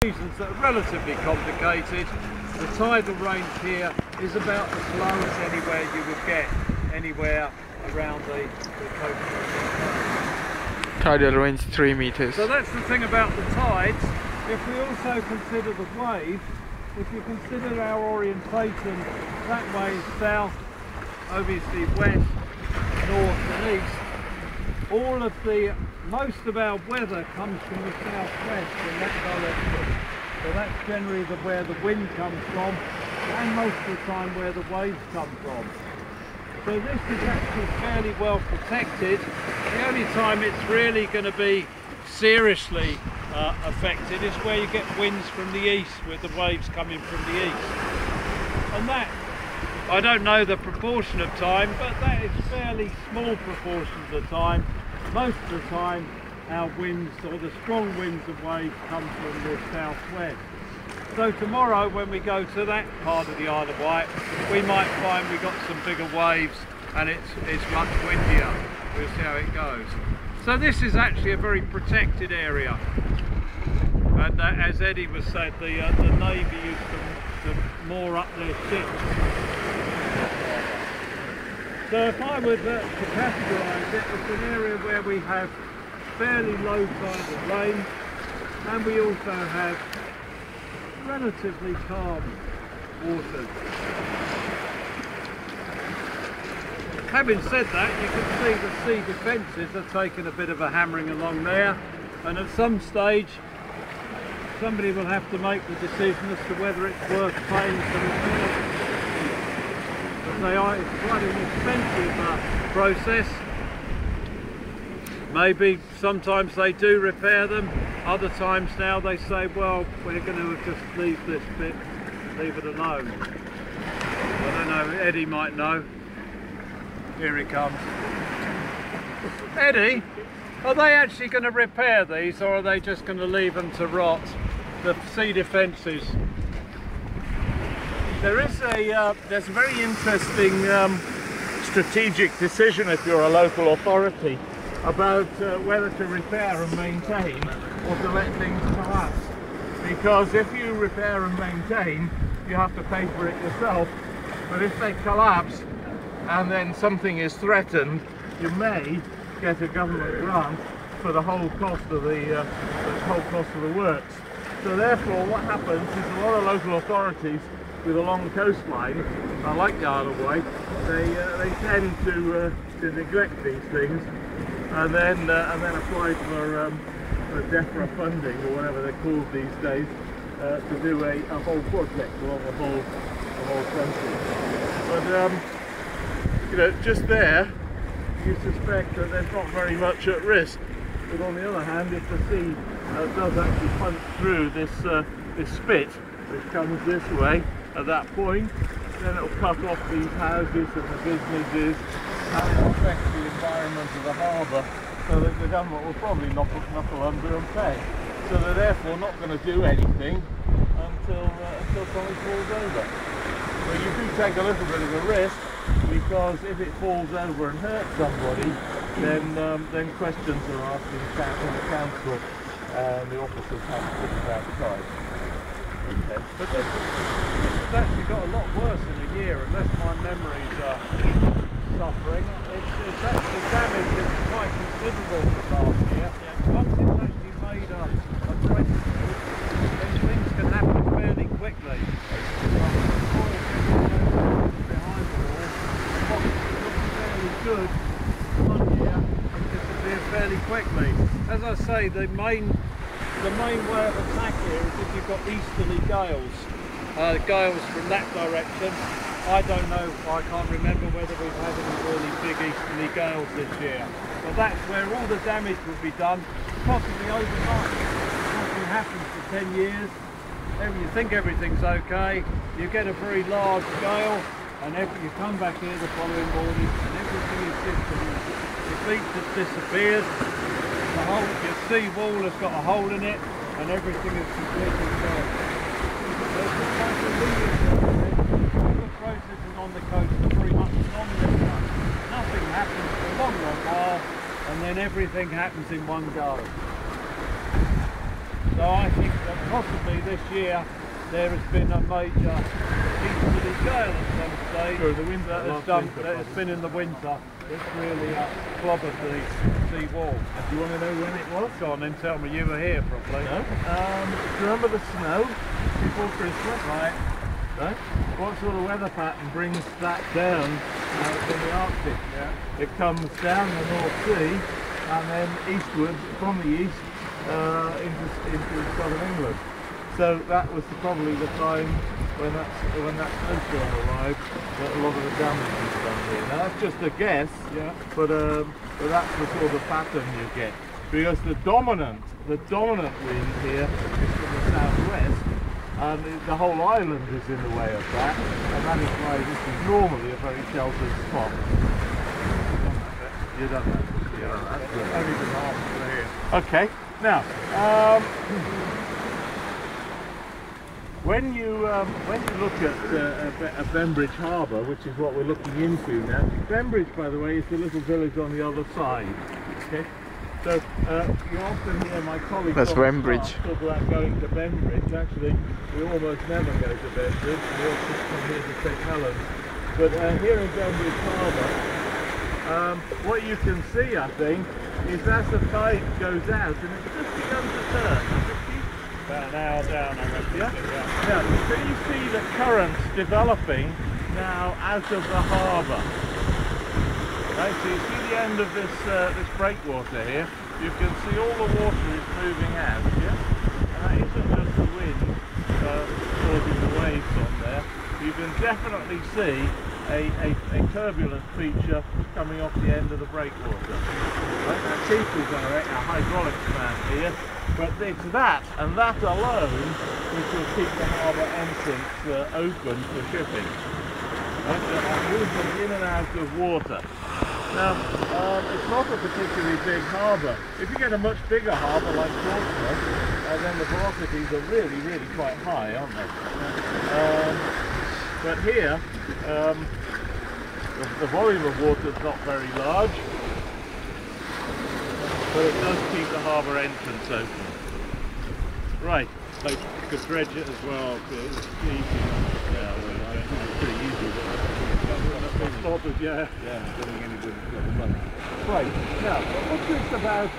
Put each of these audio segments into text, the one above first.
reasons that are relatively complicated. The tidal range here is about as low as anywhere you would get anywhere around the coast. Tidal range 3 meters. So that's the thing about the tides. If we also consider the waves, if you consider our orientation, that way is south, obviously west, north and east, most of our weather comes from the southwest in that direction. So that's generally where the wind comes from, and most of the time where the waves come from. So this is actually fairly well protected. The only time it's really going to be seriously affected is where you get winds from the east, with the waves coming from the east. And that, I don't know the proportion of time, but that is fairly small proportion of the time. Most of the time our winds, or the strong winds and waves, come from the southwest. So tomorrow when we go to that part of the Isle of Wight, we might find we've got some bigger waves and it's much windier. We'll see how it goes. So this is actually a very protected area. And as Eddie was saying, the Navy used to moor up their ships. So if I were to categorise it, it's an area where we have fairly low tidal range, and we also have relatively calm waters. Having said that, you can see the sea defences are taking a bit of a hammering along there, and at some stage somebody will have to make the decision as to whether it's worth paying for repairs. But it's quite an expensive process. Maybe sometimes they do repair them, other times now they say, well, we're going to just leave this bit, leave it alone. I don't know, Eddie might know. Here he comes. Eddie, are they actually going to repair these, or are they just going to leave them to rot? The sea defences. There's a very interesting strategic decision if you're a local authority about whether to repair and maintain or to let things collapse. Because if you repair and maintain, you have to pay for it yourself. But if they collapse and then something is threatened, you may get a government grant for the whole cost of the works. So therefore, what happens is a lot of local authorities with a long coastline, like the Isle of Wight, they tend to neglect these things and then apply for DEFRA funding, or whatever they're called these days, to do a whole project along the whole frontage. But you know, just there, you suspect that there's not very much at risk. But on the other hand, if the sea does actually punch through this spit, which comes this way at that point, then it'll cut off these houses and the businesses, and it'll affect the environment of the harbour, so that the government will probably knuckle under and pay. So they're therefore not going to do anything until something falls over. So you do take a little bit of a risk, because if it falls over and hurts somebody, then questions are asked in the council, and the officers have to put it outside. Okay. But this has actually got a lot worse in a year, unless my memories are suffering. It's actually damage is quite considerable for last year. Once it's actually made a breakthrough, then things can happen fairly quickly. Behind the wall, what looks fairly good one year can disappear fairly quickly. As I say, the main way of attack here is if you've got easterly gales, gales from that direction. I don't know, I can't remember whether we've had any really big easterly gales this year, but that's where all the damage would be done, possibly overnight. Nothing happens for 10 years, you think everything's okay, you get a very large gale, and you come back here the following morning and everything is disappeared. The beach has disappeared, your sea wall has got a hole in it, and everything is completely gone. So it's just like a all the processes on the coast are very much non-linear. Nothing happens for a long while, and then everything happens in one go. So I think that possibly this year there has been a major easterly gale at some stage. Sure, the winter, It's been in the winter. It's really clobbered the sea wall. And do you want to know when it was? Go on then, tell me. You were here probably. No. Do you remember the snow before Christmas? Right. No? What sort of weather pattern brings that down from the Arctic? Yeah. It comes down the North Sea and then eastward from the east into southern England. So that was probably the time when that snowstorm arrived that a lot of the damage was done here. Now that's just a guess, Yeah. but that's the sort of pattern you get. Because the dominant wind here is from the southwest, and the whole island is in the way of that, and that is why this is normally a very sheltered spot. You don't know. Yeah, that's good. Only the half here. Okay, now when you look at Bembridge Harbour, which is what we're looking into now, Bembridge, by the way, is the little village on the other side. Okay, so you often hear my colleagues Bembridge. talk about going to Bembridge. Actually, we almost never go to Bembridge. We all just come here to St Helens. But here in Bembridge Harbour, what you can see, I think, is as the tide goes out, and it's just begun to turn. About an hour down, I reckon. Yeah? Yeah, so you see the currents developing now out of the harbour. Right, so you see the end of this breakwater here. You can see all the water is moving out, yeah? And that isn't just the wind causing the waves on there. You can definitely see a turbulent feature coming off the end of the breakwater. Right, now Chief is our hydraulics man here, but it's that and that alone which will keep the harbour entrance open for shipping. Right, movement in and out of water. Now, it's not a particularly big harbour. If you get a much bigger harbour like Portsmouth, then the velocities are really, really quite high, aren't they? But here, the volume of water is not very large, but it does keep the harbour entrance open. Right. They could dredge it as well. It's easy. Yeah, well, it's pretty easy, but It's not that, yeah. doing any good. Right. Now, what's this about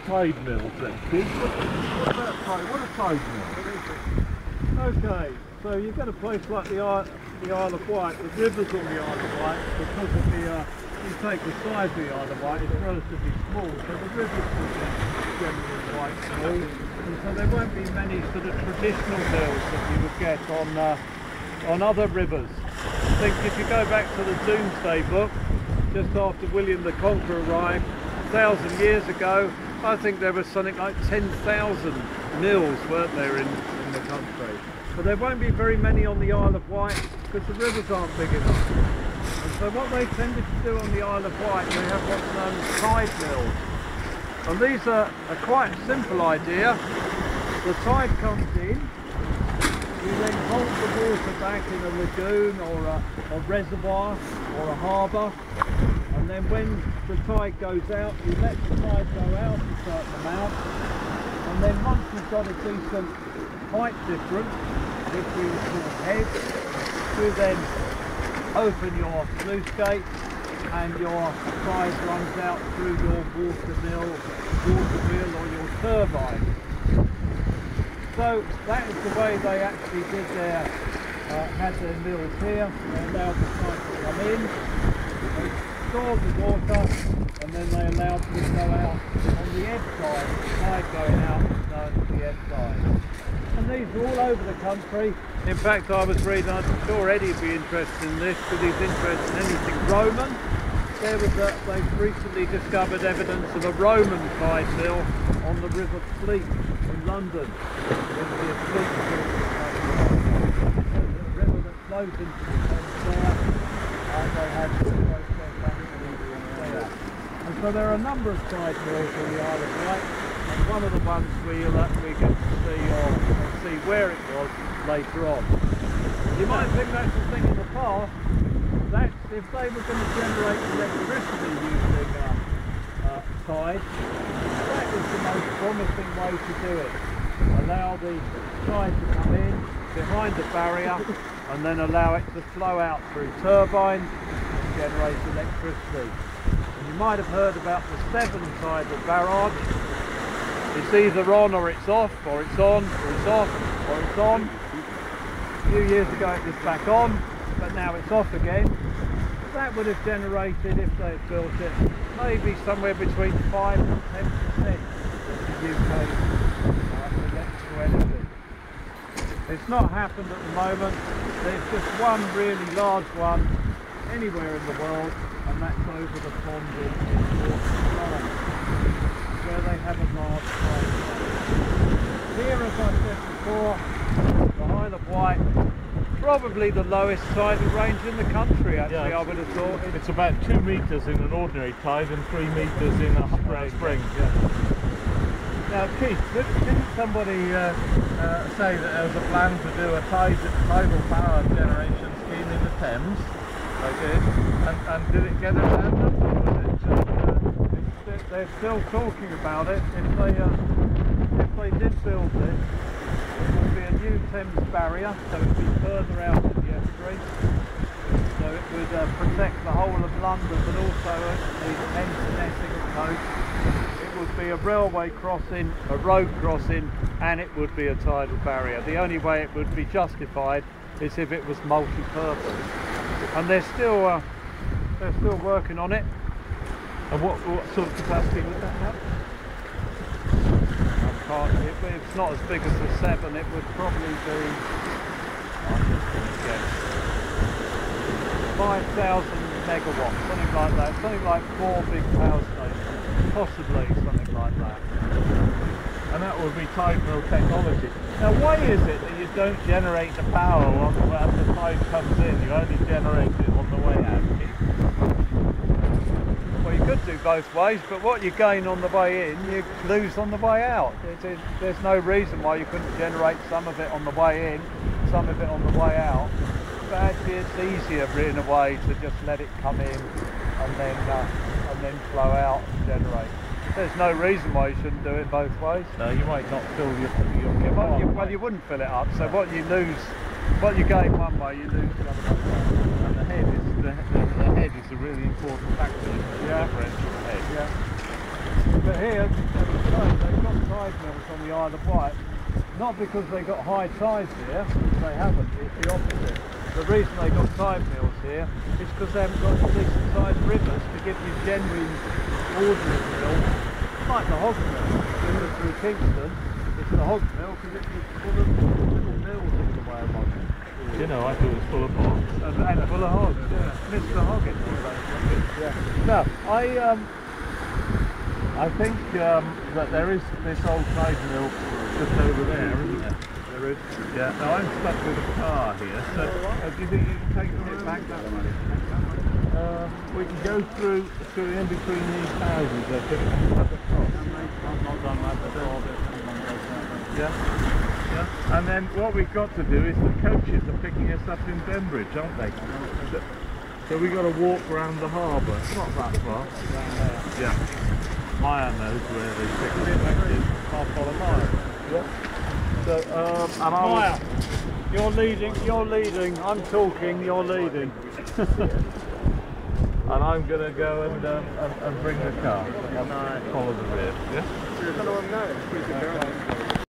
tide mills then? What are tide mills? Okay, so you've got a place like the Isle of Wight, the rivers on the Isle of Wight, because of the, you take the size of the Isle of Wight, it's relatively small, so the rivers will be generally quite small, and so there won't be many sort of traditional mills that you would get on other rivers. I think if you go back to the Domesday book, just after William the Conqueror arrived, 1,000 years ago, I think there was something like 10,000 mills, weren't there, in the country. But there won't be very many on the Isle of Wight because the rivers aren't big enough. And so what they tended to do on the Isle of Wight, they have what's known as tide mills. And these are a quite simple idea. The tide comes in, you then hold the water back in a lagoon or a reservoir or a harbour, and then when the tide goes out, you let the tide go out a certain amount, and then once you've got a decent height difference between the two heads, you then open your sluice gate and your tide runs out through your water wheel or your turbine. So that is the way they actually did had their mills here. They allowed the tide to come in, they stored the water, and then they allowed it to go out on the ebb side, the tide going out to the ebb side. And these are all over the country. In fact, I was reading, I'm sure Eddie would be interested in this because he's interested in anything Roman. They've recently discovered evidence of a Roman tide mill on the River Fleet in London. The river that flows into the Thames, and they had there. And so there are a number of tide mills on the Isle of Wight, and one of the ones we get to see where it was later on. You might think that's the thing in the past. That's if they were going to generate electricity using tide, that is the most promising way to do it. A allow the tide to come in behind the barrier and then allow it to flow out through turbines and generate electricity. And you might have heard about the seven-sided barrage. It's either on or it's off, or it's on or it's off, or it's on. A few years ago it was back on, but now it's off again. That would have generated, if they had built it, maybe somewhere between 5 and 10% of the UK's electrical energy. It's not happened at the moment. There's just one really large one anywhere in the world, and that's over the pond in Bromhead, where they have a large tide. Here, as I said before, the Isle of Wight, probably the lowest tidal range in the country, actually. I would have thought. It's about 2 metres in an ordinary tide and 3 metres in a spring. Yeah. Now, Keith, didn't somebody say that there was a plan to do a tidal power generation scheme in the Thames? They did. And did it get around them, or was it just... They're still talking about it. If they did build this, it would be a new Thames barrier, so it would be further out in the estuary. So it would protect the whole of London, but also the Thames and Essex coast. It would be a railway crossing, a road crossing, and it would be a tidal barrier. The only way it would be justified is if it was multi-purpose. And they're still working on it. And what sort of capacity would that have? It's not as big as the 7, it would probably be, I'm just going to guess, 5,000 megawatts, something like that, something like 4 big power stations, possibly something like that. And that would be tide mill technology. Now, why is it that you don't generate the power as the tide comes in? You only generate it on the way out? Well, you could do both ways, but what you gain on the way in, you lose on the way out. There's no reason why you couldn't generate some of it on the way in, some of it on the way out. But actually, it's easier in a way to just let it come in and then flow out and generate. There's no reason why you shouldn't do it both ways. No, you might not fill your well, you wouldn't fill it up. So what you lose, what you gain one way, you lose the other way. And the head is a really important factor. Yeah. Differential head. Yeah. But here, they've got tide mills on the Isle of Wight, not because they got high tides here, they haven't, it's the opposite. The reason they got tide mills here is because they haven't got decent sized rivers to give you genuine ordinary mill, like the hog mill. If you look through Kingston, it's the hog mill because it's full of little mills all the way along. You know, I thought it was full of hogs. And full of hogs, yeah. Mr. Hoggett. Yeah. No, I think that there is this old tide mill just over there, isn't there? There is. Yeah. Now I'm stuck with a car here, so do you think you can take it back that way? We can go through in between these houses. I think. I've not done that before. Yeah. Yeah. And then what we've got to do is the coaches are picking us up in Bembridge, aren't they? So we've got to walk around the harbour. It's not that far. Yeah. Maya knows where they pick us up. Half a mile. Yeah. So, and Maya, you're leading, I'm talking, you're leading. And I'm going to go and bring the car. Follow the rear. Yeah?